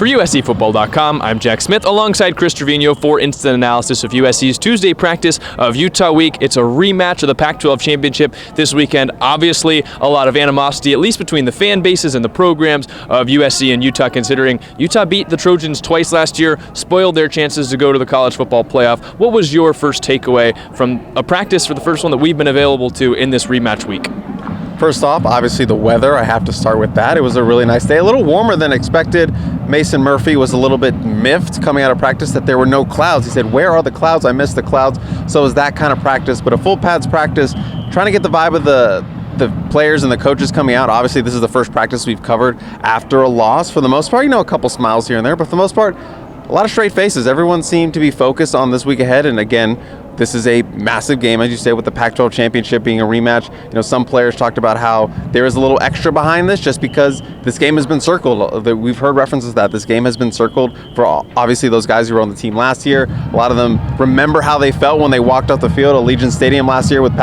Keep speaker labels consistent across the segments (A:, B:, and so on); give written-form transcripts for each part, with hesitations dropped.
A: USCFootball.com, I'm Jack Smith alongside Chris Treviño for instant analysis of USC's Tuesday practice of Utah week. It's a rematch of the Pac-12 Championship this weekend. Obviously, a lot of animosity, at least between the fan bases and the programs of USC and Utah, considering Utah beat the Trojans twice last year, spoiled their chances to go to the college football playoff. What was your first takeaway from a practice for the first one that we've been available to in this rematch week?
B: First off, obviously the weather, I have to start with that. It was a really nice day, a little warmer than expected. Mason Murphy was a little bit miffed coming out of practice that there were no clouds. He said, "Where are the clouds? I missed the clouds." So it was that kind of practice, but a full pads practice, trying to get the vibe of the players and the coaches coming out. Obviously, this is the first practice we've covered after a loss. For the most part, a couple smiles here and there, but for the most part, a lot of straight faces. Everyone seemed to be focused on this week ahead, and again, this is a massive game, as you say, with the Pac-12 Championship being a rematch. Some players talked about how there is a little extra behind this just because this game has been circled. We've heard references that this game has been circled for obviously those guys who were on the team last year. A lot of them remember how they felt when they walked off the field at Allegiant Stadium last year with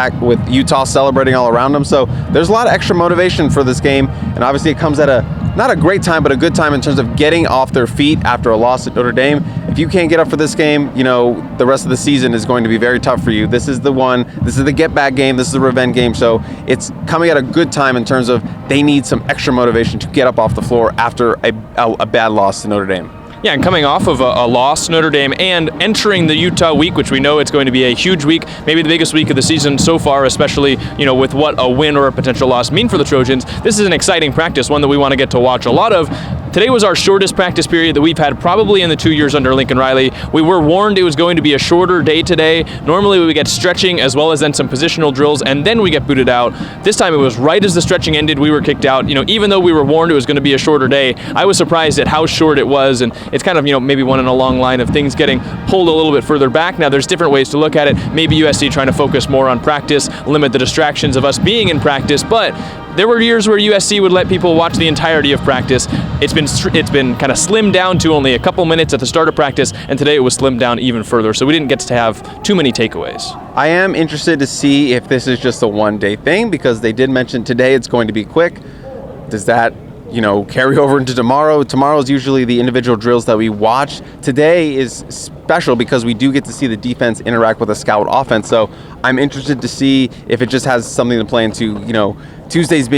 B: Utah celebrating all around them. So there's a lot of extra motivation for this game, and obviously it comes at not a great time, but a good time in terms of getting off their feet after a loss at Notre Dame. If you can't get up for this game, the rest of the season is going to be very tough for you. This is the one, this is the get-back game, this is the revenge game, so it's coming at a good time in terms of they need some extra motivation to get up off the floor after a bad loss to Notre Dame.
A: Yeah, and coming off of a loss to Notre Dame and entering the Utah week, which we know it's going to be a huge week, maybe the biggest week of the season so far, especially, with what a win or a potential loss mean for the Trojans. This is an exciting practice, one that we want to get to watch a lot of. Today was our shortest practice period that we've had probably in the 2 years under Lincoln Riley. We were warned it was going to be a shorter day today. Normally we get stretching as well as then some positional drills, and then we get booted out. This time it was right as the stretching ended, we were kicked out. Even though we were warned it was going to be a shorter day, I was surprised at how short it was, and it's kind of, maybe one in a long line of things getting pulled a little bit further back. Now there's different ways to look at it. Maybe USC trying to focus more on practice, limit the distractions of us being in practice, but there were years where USC would let people watch the entirety of practice. It's been kind of slimmed down to only a couple minutes at the start of practice, and today it was slimmed down even further, so we didn't get to have too many takeaways.
B: I am interested to see if this is just a one-day thing, because they did mention today it's going to be quick. Does that carry over into tomorrow? Tomorrow is usually the individual drills that we watch. Today is special because we do get to see the defense interact with a scout offense. So I'm interested to see if it just has something to play into, Tuesdays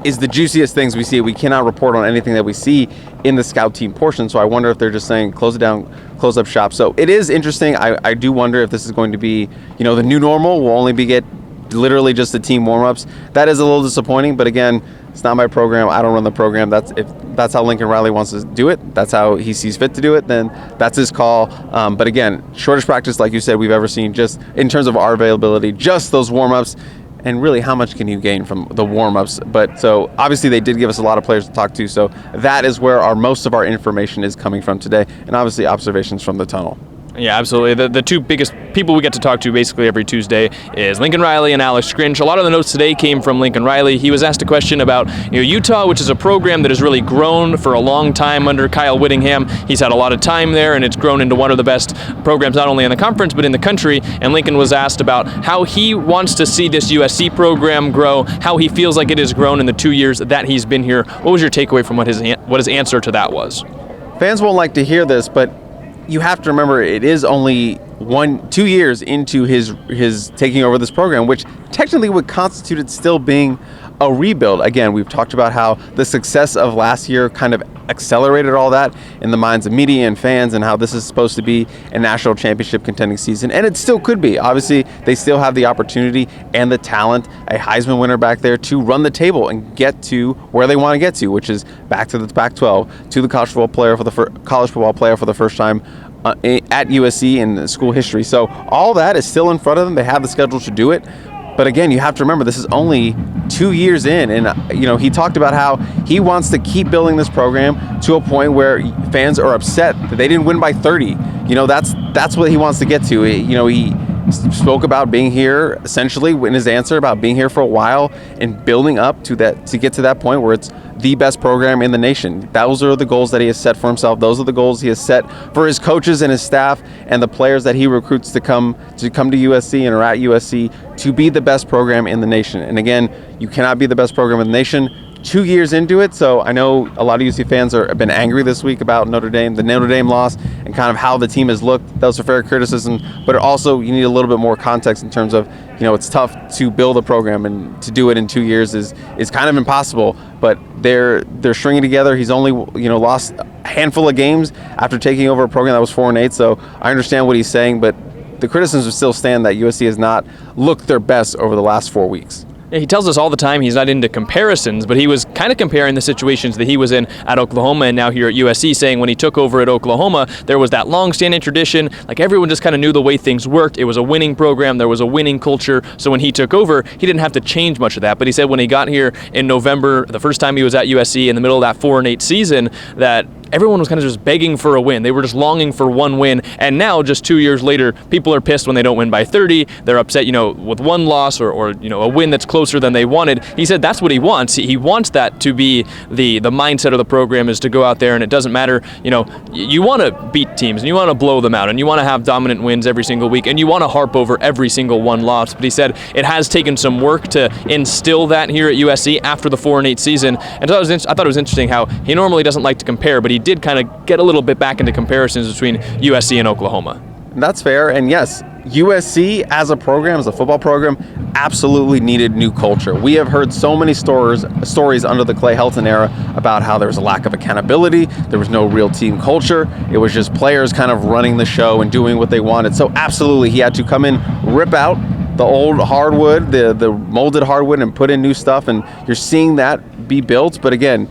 B: is the juiciest things we see. We cannot report on anything that we see in the scout team portion. So I wonder if they're just saying, close it down, close up shop. So it is interesting. I do wonder if this is going to be, the new normal. We'll only get literally just the team warm-ups. That is a little disappointing, but again, it's not my program. I don't run the program. If that's how Lincoln Riley wants to do it, that's how he sees fit to do it, then that's his call. But again, shortest practice, like you said, we've ever seen, just in terms of our availability, just those warm-ups. And really, how much can you gain from the warm-ups? But so obviously they did give us a lot of players to talk to, so that is where most of our information is coming from today, and obviously observations from the tunnel.
A: Yeah, absolutely. The two biggest people we get to talk to basically every Tuesday is Lincoln Riley and Alex Grinch. A lot of the notes today came from Lincoln Riley. He was asked a question about Utah, which is a program that has really grown for a long time under Kyle Whittingham. He's had a lot of time there, and it's grown into one of the best programs not only in the conference but in the country. And Lincoln was asked about how he wants to see this USC program grow, how he feels like it has grown in the 2 years that he's been here. What was your takeaway from what his answer to that was?
B: Fans won't like to hear this, but you have to remember it is only 2 years into his taking over this program, which technically would constitute it still being a rebuild. Again, we've talked about how the success of last year kind of accelerated all that in the minds of media and fans, and how this is supposed to be a national championship contending season, and it still could be. Obviously, they still have the opportunity and the talent, a Heisman winner back there, to run the table and get to where they want to get to, which is back to the Pac-12, to the college football player for the first time at USC in school history. So all that is still in front of them. They have the schedule to do it. But again, you have to remember, this is only 2 years in, and he talked about how he wants to keep building this program to a point where fans are upset that they didn't win by 30. That's what he wants to get to. He spoke about being here, essentially in his answer, about being here for a while and building up to that, to get to that point where it's the best program in the nation. Those are the goals that he has set for himself. Those are the goals he has set for his coaches and his staff and the players that he recruits to come to USC and are at USC, to be the best program in the nation. And again, you cannot be the best program in the nation 2 years into it, so I know a lot of UC fans have been angry this week about Notre Dame, the Notre Dame loss, and kind of how the team has looked. That was a fair criticism, but also you need a little bit more context in terms of, it's tough to build a program, and to do it in 2 years is kind of impossible. But they're stringing together. He's only lost a handful of games after taking over a program that was 4-8. So I understand what he's saying, but the criticisms still stand that USC has not looked their best over the last 4 weeks.
A: Yeah, he tells us all the time he's not into comparisons, but he was kind of comparing the situations that he was in at Oklahoma and now here at USC, saying when he took over at Oklahoma, there was that long-standing tradition. Like, everyone just kind of knew the way things worked. It was a winning program. There was a winning culture. So when he took over, he didn't have to change much of that. But he said when he got here in November, the first time he was at USC in the middle of that 4-8 season, that everyone was kind of just begging for a win. They were just longing for one win. And now, just 2 years later, people are pissed when they don't win by 30. They're upset, with one loss or a win that's closer than they wanted. He said that's what he wants. He wants that to be the mindset of the program, is to go out there, and it doesn't matter. You want to beat teams and you want to blow them out and you want to have dominant wins every single week and you want to harp over every single one loss. But he said it has taken some work to instill that here at USC after the 4-8 season. And I thought it was interesting how he normally doesn't like to compare, but he did kind of get a little bit back into comparisons between USC and Oklahoma.
B: That's fair. And yes, USC as a program, as a football program, absolutely needed new culture. We have heard so many stories under the Clay Helton era about how there was a lack of accountability, there was no real team culture, it was just players kind of running the show and doing what they wanted. So absolutely, he had to come in, rip out the old hardwood, the molded hardwood, and put in new stuff, and you're seeing that be built. But again,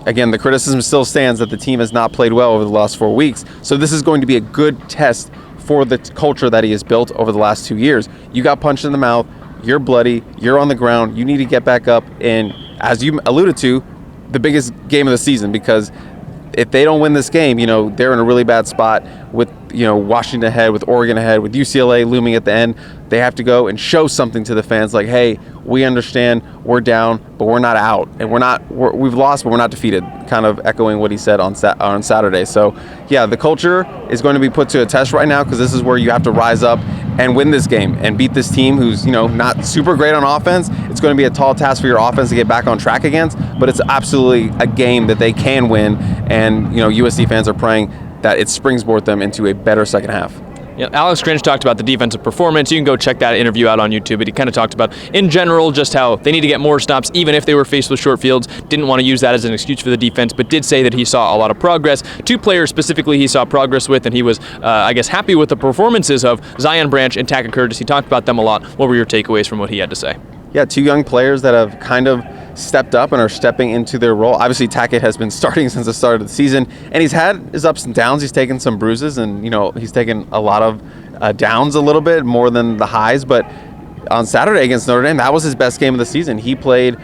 B: the criticism still stands that the team has not played well over the last 4 weeks. So this is going to be a good test for the culture that he has built over the last 2 years. You got punched in the mouth, you're bloody, you're on the ground, you need to get back up, and as you alluded to, the biggest game of the season, because if they don't win this game, they're in a really bad spot with, Washington ahead, with Oregon ahead, with UCLA looming at the end. They have to go and show something to the fans, like, hey, we understand, we're down, but we're not out, and we've lost, but we're not defeated. Kind of echoing what he said on Saturday. So, yeah, the culture is going to be put to a test right now, because this is where you have to rise up and win this game and beat this team who's, not super great on offense. It's going to be a tall task for your offense to get back on track against, but it's absolutely a game that they can win, and, USC fans are praying that it springboard them into a better second half.
A: Yeah, Alex Grinch talked about the defensive performance. You can go check that interview out on YouTube, but he kind of talked about, in general, just how they need to get more stops, even if they were faced with short fields. Didn't want to use that as an excuse for the defense, but did say that he saw a lot of progress. 2 players specifically he saw progress with, and he was, happy with the performances of Zion Branch and Tackett Curtis. He talked about them a lot. What were your takeaways from what he had to say?
B: Yeah, 2 young players that have kind of stepped up and are stepping into their role. Obviously, Tackett has been starting since the start of the season, and he's had his ups and downs. He's taken some bruises, and he's taken a lot of downs a little bit more than the highs. But on Saturday against Notre Dame, that was his best game of the season. He played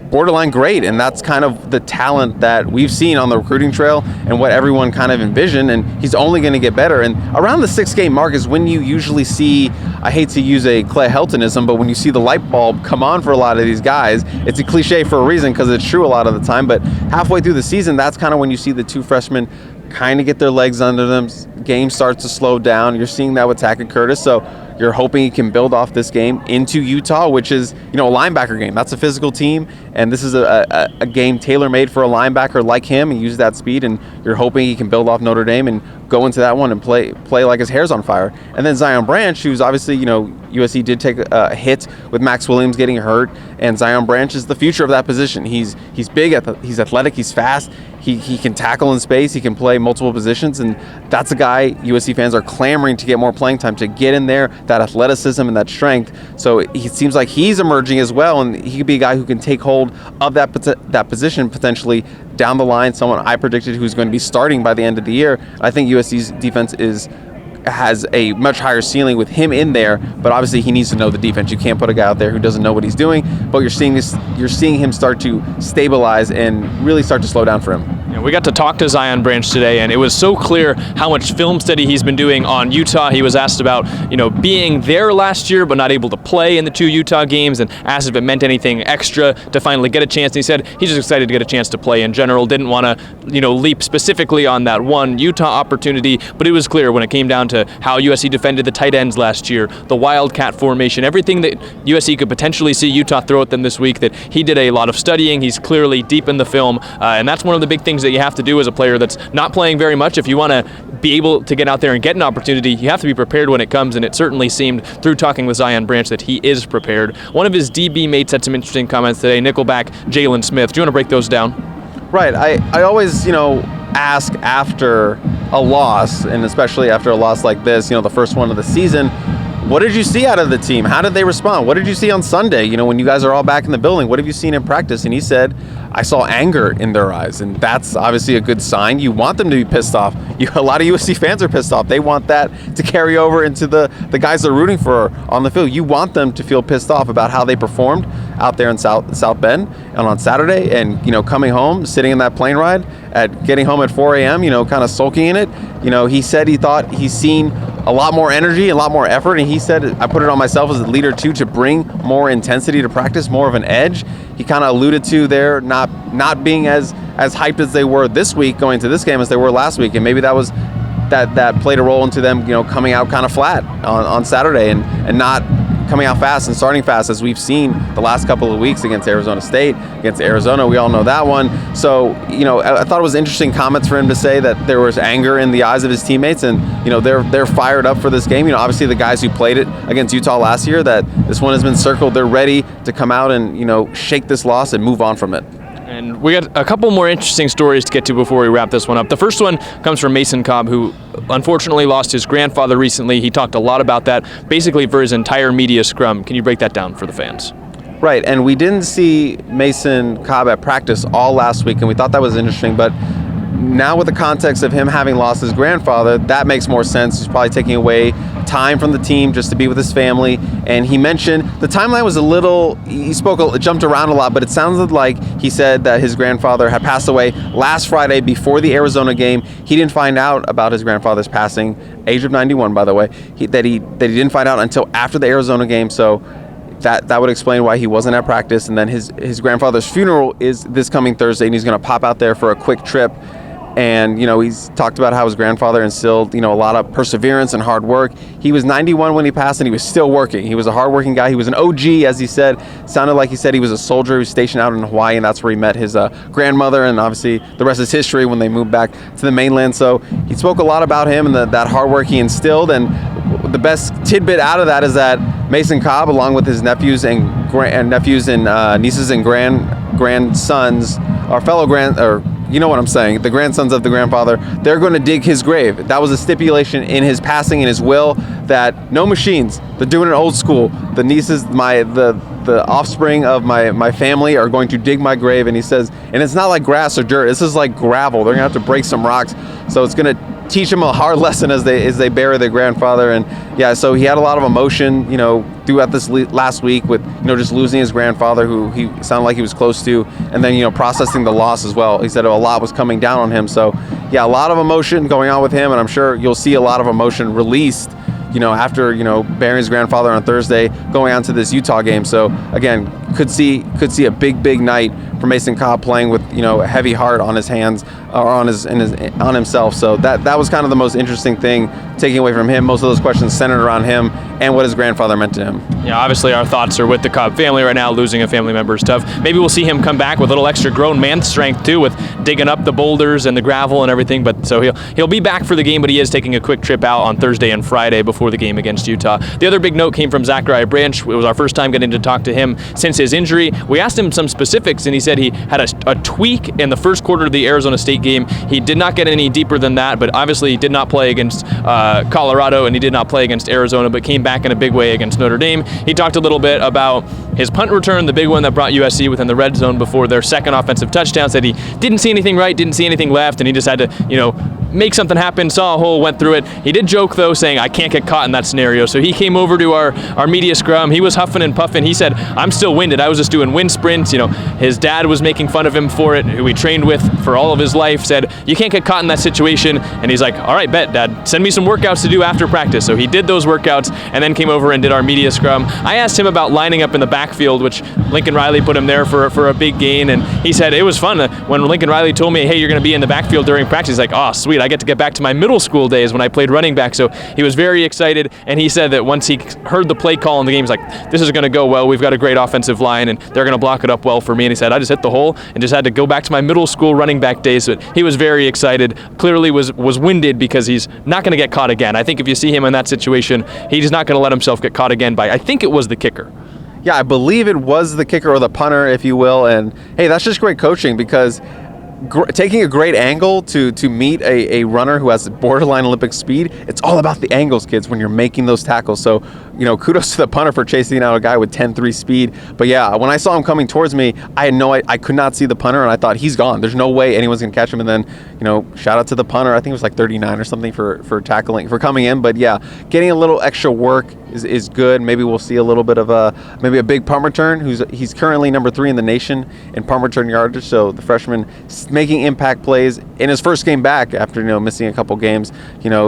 B: borderline great, and that's kind of the talent that we've seen on the recruiting trail and what everyone kind of envisioned, and he's only going to get better. And around the 6-game mark is when you usually see, I hate to use a Clay Heltonism, but when you see the light bulb come on for a lot of these guys. It's a cliche for a reason, because it's true a lot of the time, but halfway through the season, that's kind of when you see the 2 freshmen kind of get their legs under them. Game starts to slow down. You're seeing that with Tackett Curtis. So you're hoping he can build off this game into Utah, which is, a linebacker game. That's a physical team, and this is a game tailor-made for a linebacker like him, and use that speed, and you're hoping he can build off Notre Dame and go into that one and play like his hair's on fire. And then Zion Branch, who's obviously, USC did take a hit with Max Williams getting hurt, and Zion Branch is the future of that position. He's big, he's athletic, he's fast, he can tackle in space, he can play multiple positions, and that's a guy USC fans are clamoring to get more playing time, to get in there, that athleticism and that strength. So it seems like he's emerging as well, and he could be a guy who can take hold of that position potentially down the line. Someone I predicted who's going to be starting by the end of the year. I think USC's defense has a much higher ceiling with him in there, but obviously he needs to know the defense. You can't put a guy out there who doesn't know what he's doing, but you're seeing him start to stabilize and really start to slow down for him.
A: Yeah, we got to talk to Zion Branch today, and it was so clear how much film study he's been doing on Utah. He was asked about, being there last year but not able to play in the 2 Utah games, and asked if it meant anything extra to finally get a chance. And he said he's just excited to get a chance to play in general. Didn't want to, leap specifically on that one Utah opportunity, but it was clear when it came down to how USC defended the tight ends last year, the Wildcat formation, everything that USC could potentially see Utah throw at them this week, that he did a lot of studying. He's clearly deep in the film, and that's one of the big things that you have to do as a player that's not playing very much. If you want to be able to get out there and get an opportunity, you have to be prepared when it comes, and it certainly seemed through talking with Zion Branch that he is prepared. One of his DB mates had some interesting comments today, Nickelback Jalen Smith. Do you want to break those down?
B: Right. I always, ask after a loss, and especially after a loss like this, the first one of the season, what did you see out of the team? How did they respond? What did you see on Sunday, when you guys are all back in the building? What have you seen in practice? And he said, I saw anger in their eyes, and that's obviously a good sign. You want them to be pissed off. A lot of USC fans are pissed off. They want that to carry over into the guys they're rooting for on the field. You want them to feel pissed off about how they performed out there in South Bend and on Saturday, and coming home, sitting in that plane ride, getting home at 4 a.m., kind of sulking in it. He said he thought he's seen a lot more energy, a lot more effort, and he said, I put it on myself as a leader too, to bring more intensity to practice, more of an edge. He kind of alluded to their not being as hyped as they were this week going to this game as they were last week, and maybe that played a role into them coming out kind of flat on Saturday and not coming out fast and starting fast, as we've seen the last couple of weeks against Arizona State, against Arizona. We all know that one. So, I thought it was interesting comments for him to say that there was anger in the eyes of his teammates, and, they're fired up for this game. Obviously the guys who played it against Utah last year, that this one has been circled. They're ready to come out and, shake this loss and move on from it.
A: And we got a couple more interesting stories to get to before we wrap this one up. The first one comes from Mason Cobb, who unfortunately lost his grandfather recently. He talked a lot about that, basically for his entire media scrum. Can you break that down for the fans?
B: Right, and we didn't see Mason Cobb at practice all last week, and we thought that was interesting, but now with the context of him having lost his grandfather, that makes more sense. He's probably taking away time from the team just to be with his family. And he mentioned the timeline was jumped around a lot, but it sounded like he said that his grandfather had passed away last Friday before the Arizona game. He didn't find out about his grandfather's passing, age of 91, by the way, that he didn't find out until after the Arizona game. So that would explain why he wasn't at practice. And then his grandfather's funeral is this coming Thursday, and he's going to pop out there for a quick trip. And, he's talked about how his grandfather instilled, a lot of perseverance and hard work. He was 91 when he passed, and he was still working. He was a hardworking guy. He was an OG, as he said. Sounded like he said he was a soldier who was stationed out in Hawaii, and that's where he met his grandmother. And obviously the rest is history when they moved back to the mainland. So he spoke a lot about him and that hard work he instilled. And the best tidbit out of that is that Mason Cobb, along with his nephews and nieces and grandsons, you know what I'm saying, the grandsons of the grandfather, they're going to dig his grave. That was a stipulation in his passing, in his will, that no machines. They're doing it old school. The nieces, the offspring of my family are going to dig my grave. And he says, and it's not like grass or dirt. This is like gravel. They're going to have to break some rocks. So it's going to teach him a hard lesson as they bury their grandfather. And yeah, so he had a lot of emotion, throughout this last week with, just losing his grandfather, who he sounded like he was close to, and then, processing the loss as well. He said a lot was coming down on him. So yeah, a lot of emotion going on with him, and I'm sure you'll see a lot of emotion released, after, burying his grandfather on Thursday, going on to this Utah game. So again, could see a big night for Mason Cobb, playing with, a heavy heart on his hands, or on himself. So that was kind of the most interesting thing taking away from him. Most of those questions centered around him and what his grandfather meant to him.
A: Yeah, obviously our thoughts are with the Cobb family right now. Losing a family member is tough. Maybe we'll see him come back with a little extra grown man strength too, with digging up the boulders and the gravel and everything. But so he'll be back for the game, but he is taking a quick trip out on Thursday and Friday before the game against Utah. The other big note came from Zachariah Branch. It was our first time getting to talk to him since his injury. We asked him some specifics, and he said he had a tweak in the first quarter of the Arizona State game. He did not get any deeper than that, but obviously he did not play against Colorado, and he did not play against Arizona, but came back in a big way against Notre Dame. He talked a little bit about his punt return, the big one that brought USC within the red zone before their second offensive touchdown. Said he didn't see anything right, didn't see anything left, and he just had to, make something happen, saw a hole, went through it. He did joke, though, saying, I can't get caught in that scenario. So he came over to our media scrum. He was huffing and puffing. He said, I'm still winded. I was just doing wind sprints. His dad was making fun of him for it, who he trained with for all of his life, said, you can't get caught in that situation. And he's like, all right, bet, Dad, send me some workouts to do after practice. So he did those workouts and then came over and did our media scrum. I asked him about lining up in the backfield, which Lincoln Riley put him there for a big gain. And he said, it was fun. When Lincoln Riley told me, hey, you're going to be in the backfield during practice, he's like, oh, sweet, I get to get back to my middle school days when I played running back. So he was very excited, and he said that once he heard the play call in the game, he's like, this is going to go well. We've got a great offensive line, and they're going to block it up well for me. And he said, I just hit the hole and just had to go back to my middle school running back days. But he was very excited, clearly was winded because he's not going to get caught again. I think if you see him in that situation, he's not going to let himself get caught again by, I think it was the kicker.
B: Yeah, I believe it was the kicker or the punter, if you will. And hey, that's just great coaching, because taking a great angle to meet a runner who has borderline Olympic speed, it's all about the angles, kids, when you're making those tackles. So, kudos to the punter for chasing out a guy with 10.3 speed. But yeah, when I saw him coming towards me, I could not see the punter, and I thought, he's gone. There's no way anyone's going to catch him. And then, shout out to the punter. I think it was like 39 or something for tackling, for coming in. But yeah, getting a little extra work is good. Maybe we'll see a little bit of maybe a big punt return. He's currently number 3 in the nation in punt return yardage. So the freshman making impact plays in his first game back after missing a couple games.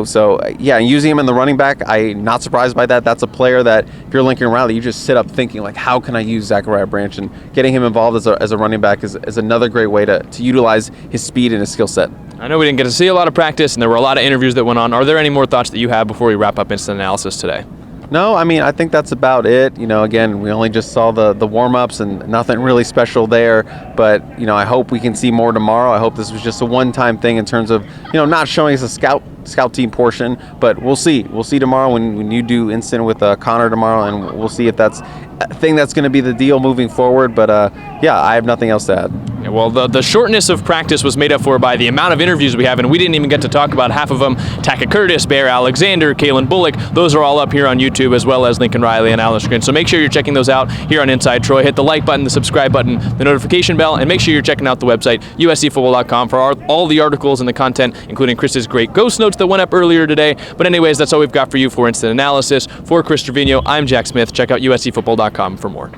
B: So yeah, using him in the running back, I'm not surprised by that. That's a player that if you're Lincoln Riley, you just sit up thinking, like, how can I use Zachariah Branch? And getting him involved as a running back is another great way to utilize his speed and his skill set.
A: I know we didn't get to see a lot of practice, and there were a lot of interviews that went on. Are there any more thoughts that you have before we wrap up instant analysis today?
B: No, I think that's about it. Again, we only just saw the warm-ups and nothing really special there. But, I hope we can see more tomorrow. I hope this was just a one-time thing in terms of, not showing us a scout team portion. But we'll see. We'll see tomorrow when you do instant with Connor tomorrow, and we'll see if that's a thing that's going to be the deal moving forward. But, yeah, I have nothing else to add.
A: Yeah, well, the shortness of practice was made up for by the amount of interviews we have, and we didn't even get to talk about half of them. Taka Curtis, Bear Alexander, Kalen Bullock, those are all up here on YouTube, as well as Lincoln Riley and Alan Screen. So make sure you're checking those out here on Inside Troy. Hit the like button, the subscribe button, the notification bell, and make sure you're checking out the website, uscfootball.com, for all the articles and the content, including Chris's great ghost notes that went up earlier today. But anyways, that's all we've got for you for Instant Analysis. For Chris Treviño, I'm Jack Smith. Check out uscfootball.com for more.